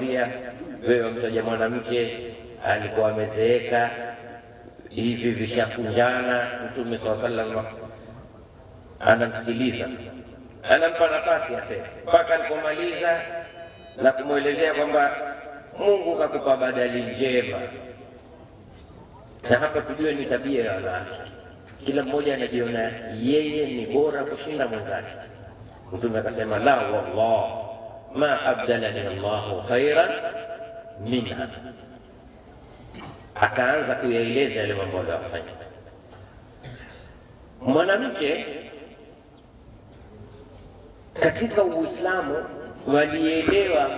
akamwambia, wewe mtaja mwanamke alikuwa amezeeka hivi vishakunjana. Mtume SAW anamsikiliza, anampa nafasi aseme, mpaka alipomaliza na kumwelezea kwamba Mungu kakupa badali njema. Na hapa tujue ni tabia ya wanawake, kila mmoja anajiona yeye ni bora kushinda mwenzake. Mtume akasema, la wallah ma abdalani Allahu khairan minha. Akaanza kuyaeleza yale mambo aliyofanya. Mwanamke katika Uislamu walielewa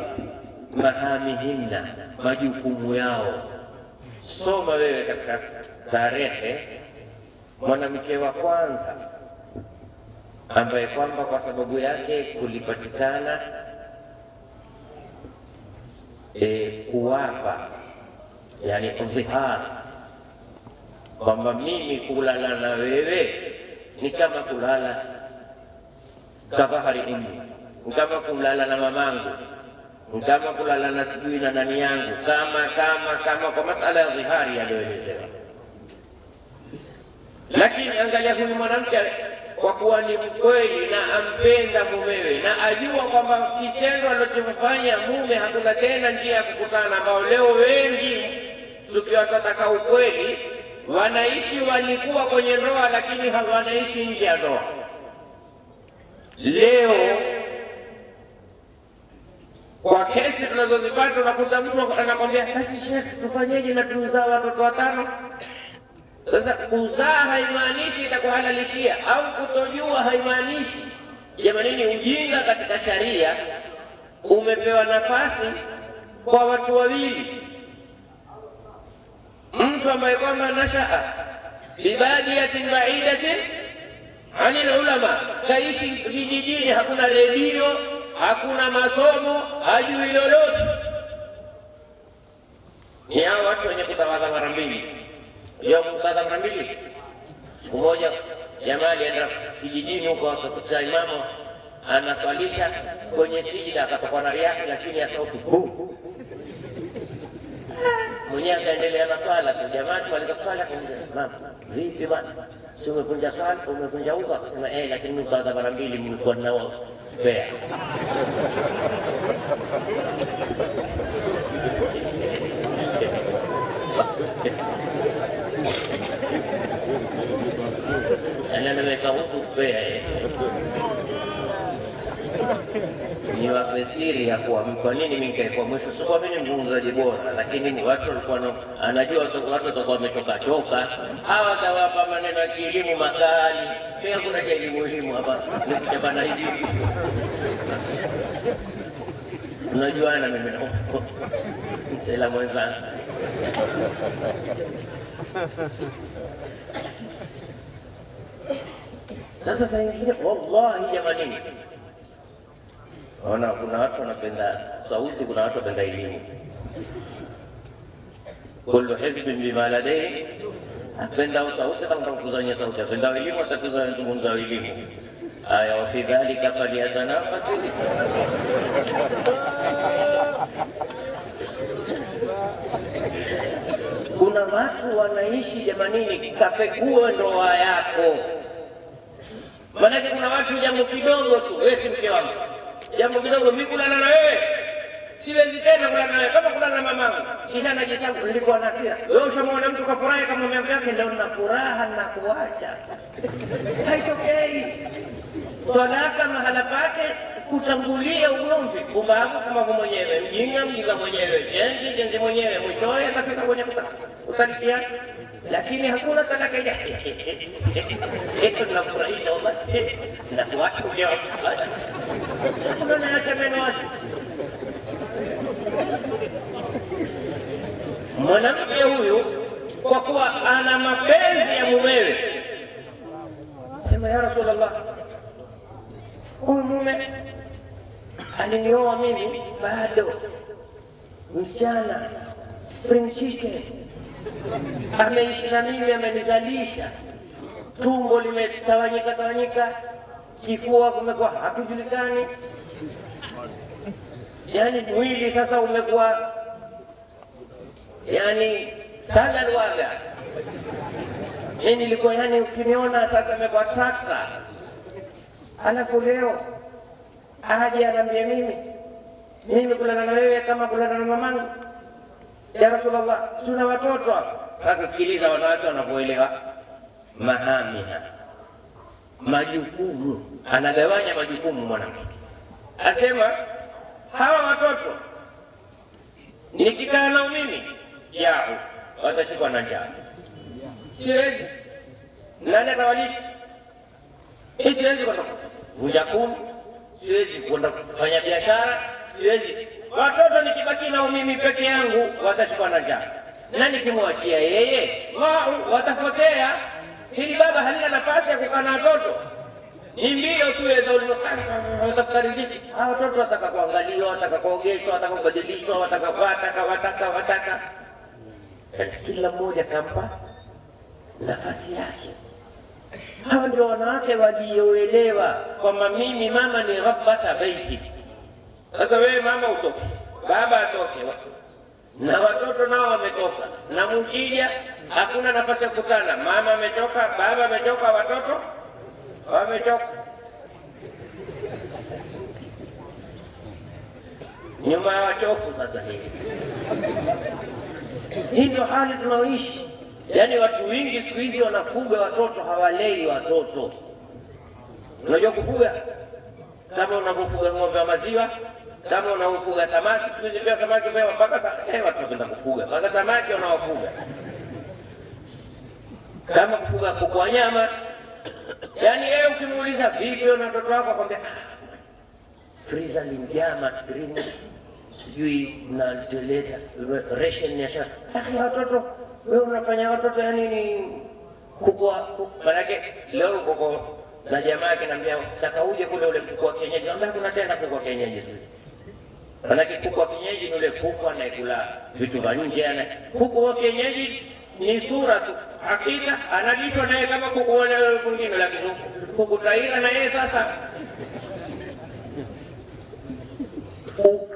mahamihinna, majukumu yao. Soma wewe katika tarehe, mwanamke wa kwanza ambaye kwamba kwa sababu yake kulipatikana kuwapa, yani udhihar, kwamba mimi kulala na wewe ni kama kulala kafahari ummi, ni kama kulala na mamangu, ni kama kulala na sijui na nani yangu, kama kwa masala ya dhihari yaliyoelezewa. Lakini angalia huyu mwanamke, kwa kuwa ni mkweli na ampenda mumewe na ajua kwamba kitendo alichofanya mume hakuna tena njia ya kukutana, ambao leo wengi tukiwa tunataka ukweli wanaishi walikuwa kwenye ndoa lakini hawanaishi nje ya ndoa. Leo kwa kesi tunazozipata unakuta mtu anakwambia, basi Sheikh, tufanyeje na tuzaa watoto watano? Sasa kuzaa haimaanishi itakuhalalishia, au kutojua haimaanishi. Jamani, ni ujinga katika sharia. Umepewa nafasi kwa watu wawili, mtu ambaye kwamba nashaa bibadiyatin baidatin anil ulama, kaishi vijijini, hakuna redio, hakuna masomo, hajui lolote. Ni hao watu wenye kutawadha mara mbili. Leo kutawadha mara mbili. Siku moja jamaa alienda kijijini huko, akakuta imamu anaswalisha kwenye sijida, akatokwa na riaki lakini ya sauti kuu. Mwenyewe akaendelea na swala tu. Jamaa tualiza swala, akamwambia, mama vipi bwana, si umekunja swala, umekunja huko? Akasema lakini mimi kutawadha mara mbili, nilikuwa nao spare. Anaweka huku spare. Ni wapesiri ya kwa nini mimi nikaikuwa mwisho. Sio kwa mimi mzungumzaji bora, lakini watu walikuwa anajua watu watakuwa wamechoka choka. Hawa kawapa maneno ya kielimu makali. Pia kuna elimu hapa. Nikuja bana hivi. Unajua na mimi na sela mwenzangu. Sasa saa ingine wallahi jamani, kuna watu wanapenda sauti, kuna watu wanapenda elimu. Kullu hizbin bima ladayhim, apenda sauti kama kuzanya sauti, apenda elimu atakuzungumza elimu. Aya, wa fi dhalika falyatanafasu. Kuna watu wanaishi jamanini, kapekue ndoa yako. Maanake kuna watu jambo kidogo tu, wewe si mke wangu, jambo kidogo, mimi kulala na wewe siwezi tena kulala na wewe, kama kulala na mamangu. Kisha najisema nilikuwa na hasira. Wewe ushamwona mtu kafurahi kama mume wake, ndio na furaha na kuacha. Haitokei. Talaka mahala pake kutangulia ugomvi, ubavu kama mwenyewe, mjinga mwenyewe, jenzi mwenyewe, mwishowe atafika kwenye kutalikia. Lakini hakuna talaka ya eko tunafurahisha basi na si watu leo kuna naacha meno wazi. Mwanamke huyu kwa kuwa ana mapenzi ya mumewe, sema ya Rasulullah, huyu mume alinioa mimi bado msichana, spring chicken, ameishi na mimi, amenizalisha, tumbo limetawanyika, kifua kumekuwa hakujulikani. yani mwili sasa umekuwa yani saga lwaga. Mimi nilikuwa yani ukiniona sasa nimekuwa trakta. Alafu leo aje anambia mimi kulala na wewe kama kulala na mamangu. Ya Rasulullah, tuna watoto. Sasa sikiliza wanawake wanavyoelewa mahamiha, majukumu. Anagawanya majukumu mwanamke. Asema hawa watoto nikikaa nao mimi yao watashikwa na njaa. Siwezi. Nani atawalisha? Siwezi kwenda vunja kuni, siwezi kwenda kufanya biashara, siwezi. Watoto nikibaki nao mimi peke yangu watashikwa na njaa. Nani kimwachia yeye? Wao watapotea. Hili baba halina nafasi ya kukaa na watoto. Ni mbio tu weza utafuta riziki. Hawa watoto wataka kuangaliwa, wataka kuogeshwa, wataka kubadilishwa, wataka. Kila mmoja kampa nafasi yake. Hawa ndio wanawake walioelewa kwamba mimi mama ni rabbata baiti. Sasa wewe mama utoke, baba atoke, na watoto nao wametoka, na mkija hakuna nafasi ya kukutana. Mama ametoka, baba ametoka, watoto wametoka. Nyuma ya wachofu sasa hivi. Hii ndio hali tunaoishi. Yaani watu wengi siku hizi wanafuga watoto, hawalei watoto. Unajua kufuga? Kama unapofuga ng'ombe wa maziwa, kama unapofuga samaki, siku hizi pia samaki pia mpaka sasa watu wanapenda kufuga. Mpaka samaki wanawafuga. Kama kufuga kuku wa nyama. Yaani yeye ukimuuliza vipi na watoto wako akwambia freezer limjama screen sijui mnaleta ration ya shaka. Watoto wewe unafanya watoto yani ni kubwa. Maanake leo uko na jamaa akiniambia nataka uje kule ule kuku wa kienyeji. Naambia kuna tena kuku wa kienyeji sisi. Maanake kuku wa kienyeji ni ule kuku anayekula vitu vya nje. Kuku wa kienyeji ni sura tu, hakika analishwa naye kama kuku wale wengine, lakini kuku taira na yeye sasa.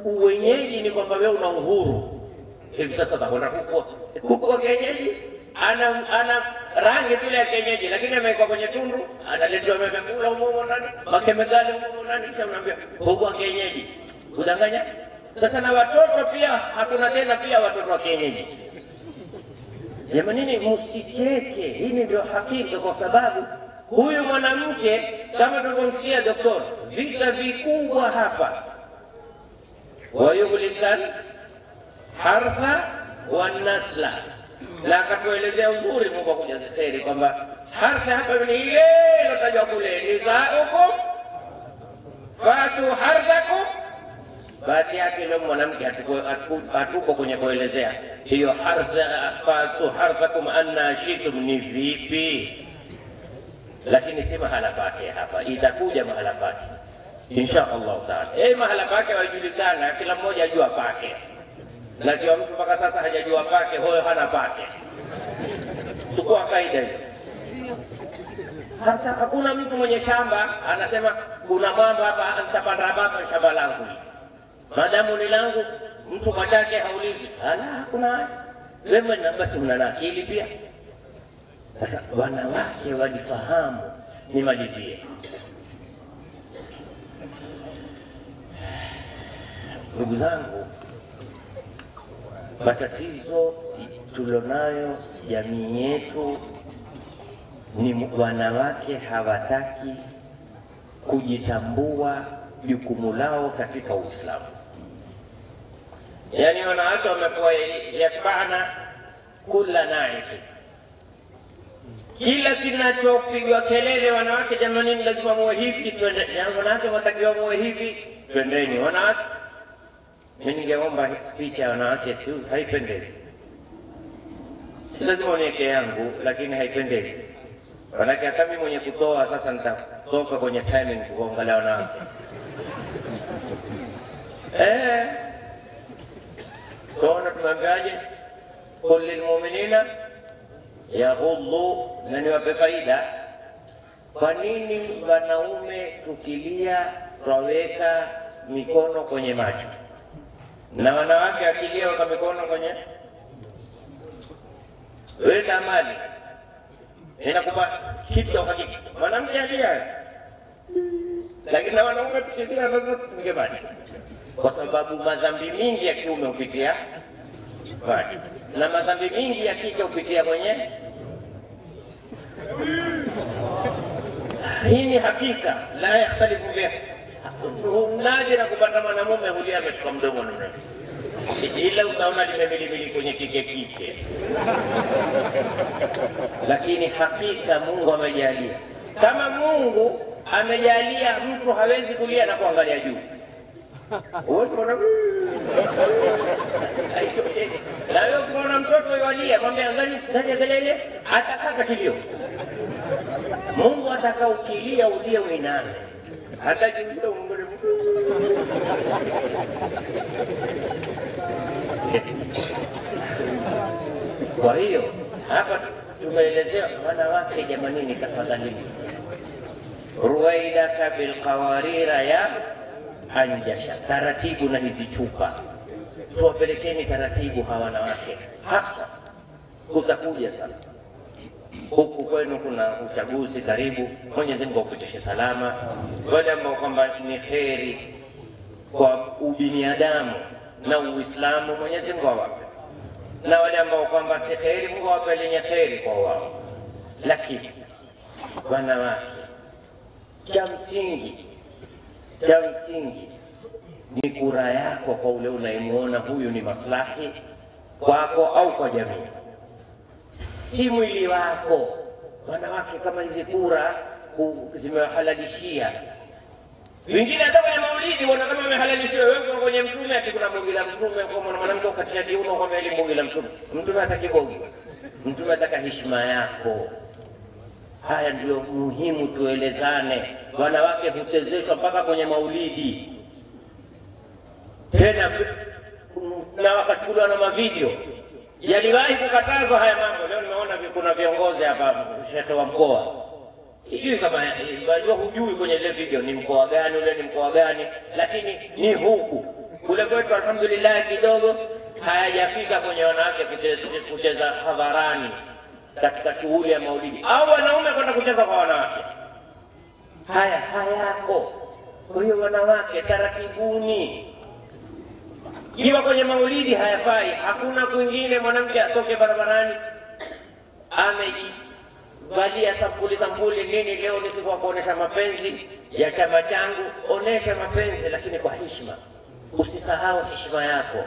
Uwenyeji ni kwamba wewe una uhuru. Hivi sasa utakwenda kuku wa kienyeji ana rangi tu ya kienyeji, lakini amewekwa kwenye tundu, analetwa vyakula humo ndani, makemikali humo ndani, kisha mnaambia kuku wa kienyeji. Kudanganya. Sasa na watoto pia hakuna tena pia watoto wa kienyeji. Jamani, msicheke. Hii ndio hakika, kwa sababu huyu mwanamke kama tulivyomsikia daktari, vita vikubwa hapa. Wayuhlikan harfa wa nasla. Na akatuelezea uzuri Mungu akujaze kheri kwamba harfa hapa ni ile iliyotajwa kule, nisaukum fatu harthakum. Baadhi yake leo mwanamke hatuko kwenye kuelezea hiyo fatu harthakum anna shitum ni vipi, lakini si mahala pake hapa, itakuja mahala pake insha Allah taala. Mahala pake wajulikana, kila mmoja ajua pake, lakini mtu mpaka sasa hajajua pake, huyo hana pake. Tukua kaida hiyo. Hata hakuna mtu mwenye shamba anasema kuna mwamba hapa nitapanda hapa shamba langu. Madamu ni langu, mtu mwatake haulizi. Hakuna. Wewe na basi una akili pia. Sasa wanawake walifahamu. Nimalizie. Ndugu zangu, matatizo tulionayo jamii yetu ni wanawake hawataki kujitambua jukumu lao katika Uislamu. Yaani wanawake wamekuwa yatbana kula naifi, kila kinachopigwa kelele wanawake, jamani lazima muwe hivi, twende. Wanawake watakiwa muwe hivi, twendeni wanawake. Mimi ningeomba picha ya wanawake, si haipendezi. Si lazima niweke yangu, lakini haipendezi. Wanawake hata mimi mwenye kutoa sasa nitatoka kwenye timing kuangalia wanawake. Kuna tunaambiaje? Qul lil mu'minina yaghuddu, na niwape faida. Kwa nini wanaume tukilia twaweka mikono kwenye macho? na wanawake akilia waka mikono kwenye weka mali inakupa kitu cha uhakika. Mwanamke alia, lakini na wanaume tukilia sasa tungebaki, kwa sababu madhambi mingi ya kiume hupitia maji na madhambi mingi ya kike hupitia kwenye. Hii ni hakika la yakhtalifu biha. Nadira kupata mwanamume hulia ameshika mdomo namna ila utaona limemilimili kwenye kike, lakini hakika Mungu amejalia. Kama Mungu amejalia mtu hawezi kulia na kuangalia juu, na wewe ukiona mtoto yualia kwambia angalia ile, atakata kilio. Mungu ataka ukilia ulie uiname, hata kilio ungole. Kwa hiyo hapa tumeelezea wanawake, jamanini, tafadhali ruwaidaka bilqawarira ya anjasha, taratibu na hizi chupa tuwapelekeni taratibu hawa wanawake. Hasa kutakuja sasa huku kwenu kuna uchaguzi karibu, Mwenyezi Mungu akupitishe salama. Wale ambao kwamba ni kheri kwa ubinadamu na Uislamu, Mwenyezi Mungu awape, na wale ambao kwamba si kheri, Mungu awape lenye kheri kwa wao. Lakini wanawake, cha msingi ni kura yako kwa ule unaimuona huyu ni maslahi kwako au kwa jamii, si mwili wako. Wanawake kama hizi kura zimewahalalishia wengine, hata kwenye maulidi wana kama wamehalalishiwa. Wewe kwenye Mtume ati kuna bogi la Mtume, kwa mwanamke ukatia kiuno kwa ile bogi la Mtume. Mtume hataki bogi, Mtume ataka heshima yako. Haya ndio muhimu tuelezane. Wanawake hutezeshwa mpaka kwenye maulidi tena, na wakachukuliwa na mavideo. Yaliwahi kukatazwa haya mambo. Leo nimeona kuna viongozi hapa, shekhe wa mkoa, sijui kama wajua, hujui kwenye ile video ni mkoa gani ule, ni mkoa gani, lakini ni huku. Kule kwetu alhamdulillah kidogo hayajafika kwenye wanawake kucheza hadharani katika shughuli ya maulidi, au wanaume kwenda kucheza kwa wanawake. Haya hayako. Kwa hiyo wanawake, taratibuni. Kiwa kwenye maulidi hayafai. Hakuna kwingine mwanamke atoke barabarani amejivalia sampuli nini. Leo ni siku ya kuonesha mapenzi ya chama changu, onesha mapenzi lakini kwa heshima. Usisahau heshima yako,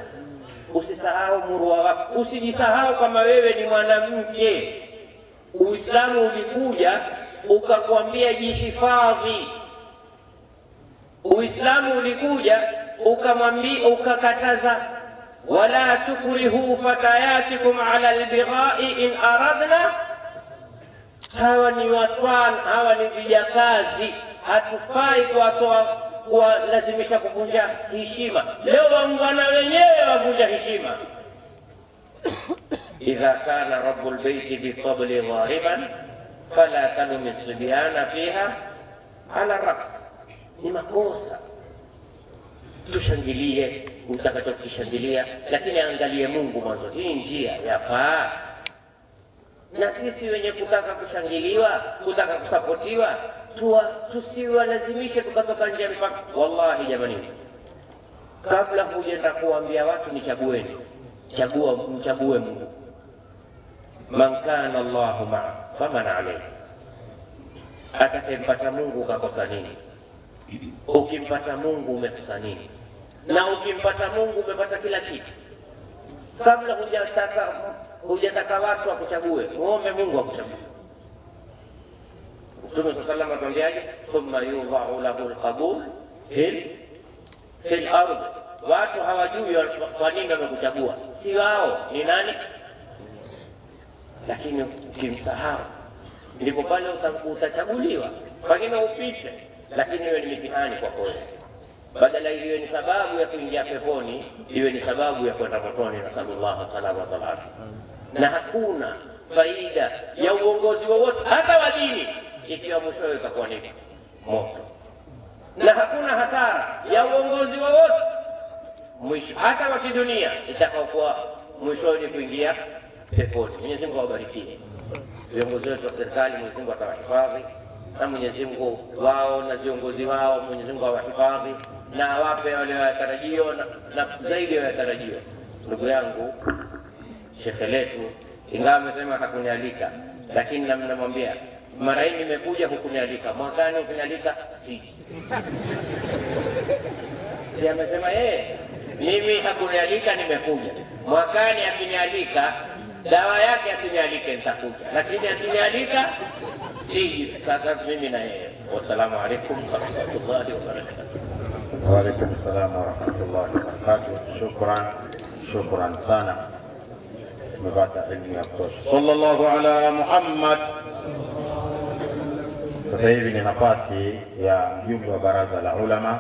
usisahau murua wako, usijisahau kama wewe ni mwanamke. Uislamu ulikuja ukakwambia jihifadhi. Uislamu ulikuja ukamwambia, ukakataza wala tukrihu fatayatikum ala albighai in aradna. Hawa ni watwan, hawa ni vijakazi, hatufai kuwalazimisha kuvunja heshima. Leo wangwana wenyewe wavunja heshima. Idha kana rabbul baiti bitabli dhariban fala talumi sibyana fiha ala ras. Ni makosa. Tushangilie utakachokishangilia, lakini angalie Mungu mwanzo. Hii njia yafaa. Na sisi wenye kutaka kushangiliwa, kutaka kusapotiwa, tusiwalazimishe tukatoka nje mpaka. Wallahi jamani, kabla hujaenda kuambia watu nichagueni, mchague Mungu. Man kana Allahu ma'a faman alayhi. Atakayempata Mungu ukakosa nini? Ukimpata Mungu umekosa nini? Na ukimpata Mungu umepata kila kitu. Kabla hujataka watu wakuchague, muombe Mungu akuchague. Mtume sallallahu alayhi wasallam thumma yudha'u lahu alqabul fil ardh. Watu hawajui kwa nini wamekuchagua, si wao, ni nani? Lakini ukimsahau ndipo pale utachaguliwa. Pengine upite, lakini iwe ni mitihani kwa kweli. Badala iwe ni sababu ya kuingia peponi, iwe ni sababu ya kwenda motoni. Nasallallahu salama wa afya. Na hakuna faida ya uongozi wowote, hata wa dini, ikiwa mwishowe utakuwa ni moto. Na hakuna hasara ya uongozi wowote, mwisho hata wa kidunia itakaokuwa mwisho ni kuingia peponi. Mwenyezi Mungu awabarikie viongozi wetu wa serikali, Mwenyezi Mungu atawahifadhi, na Mwenyezi Mungu wao na viongozi wao, Mwenyezi Mungu awahifadhi na awape wale watarajio na zaidi ya watarajio. Ndugu yangu shekhe letu, ingawa amesema hakunialika, lakini namwambia mara hii nimekuja hukunialika, mwakani ukinialika si amesema mimi hakunialika, nimekuja. Mwakani akinialika, dawa yake asinialike, nitakuja, lakini akinialika siji. Sasa mimi na yeye. Wassalamu alaikum warahmatullahi wabarakatuh. Wa alaikum salam warahmatullahi wabarakatuh. Shukran sana, tumepata elimu ya kutosha. Sallallahu ala Muhammad. Sasa hivi ni nafasi ya mjumbe wa baraza la ulama